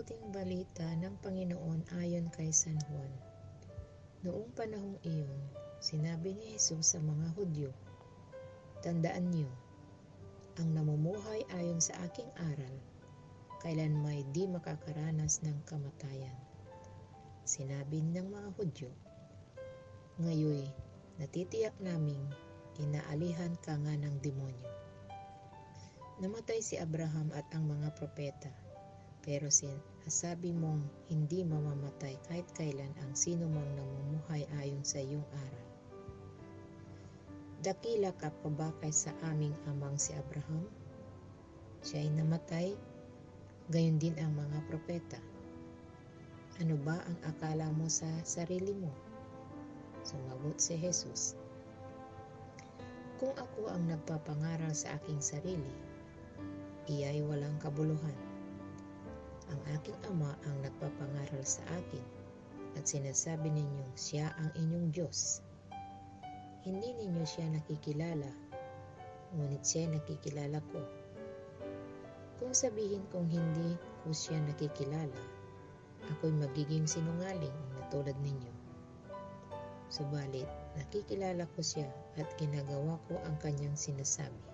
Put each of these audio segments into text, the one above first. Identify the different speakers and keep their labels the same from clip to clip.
Speaker 1: mabuting balita ng Panginoon ayon kay San Juan. Noong panahong iyon, sinabi ni Jesus sa mga Hudyo, "Tandaan niyo, ang namumuhay ayon sa aking aral, kailanmay di makakaranas ng kamatayan." Sinabi ng mga Hudyo, "Ngayoy, natitiyak naming inaalihan ka nga ng demonyo. Namatay si Abraham at ang mga propeta, pero sinasabi mong hindi mamamatay kahit kailan ang sino mang namumuhay ayon sa iyong aral. Dakila ka pa ba kaysa aming amang si Abraham? Siya'y namatay, gayon din ang mga propeta. Ano ba ang akala mo sa sarili mo?" Sumagot si Jesus, "Kung ako ang nagpapangaral sa aking sarili, iya'y walang kabuluhan. Ang aking Ama ang nagpapangaral sa akin at sinasabi ninyong siya ang inyong Diyos. Hindi ninyo siya nakikilala, ngunit siya nakikilala ko. Kung sabihin kong hindi ko siya nakikilala, ako'y magiging sinungaling na tulad ninyo. Subalit, nakikilala ko siya at ginagawa ko ang kanyang sinasabi.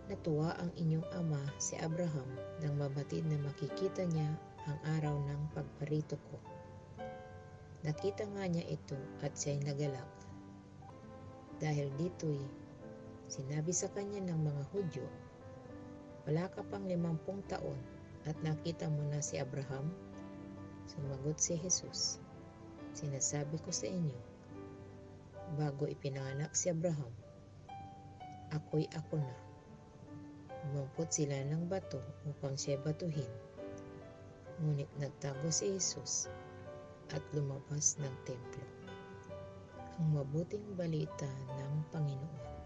Speaker 1: Natuwa ang inyong ama si Abraham nang mabatid na makikita niya ang araw ng pagparito ko. Nakita nga niya ito at siya'y nagalak. Dahil dito'y sinabi sa kanya ng mga Hudyo, 'Wala ka pang 50 taon at nakita mo na si Abraham?' Sumagot si Jesus, 'Sinasabi ko sa inyo, bago ipinanganak si Abraham, ako na.' Umampot sila ng bato upang siya batuhin. Ngunit nagtago si Jesus at lumabas ng templo. Ang mabuting balita ng Panginoon.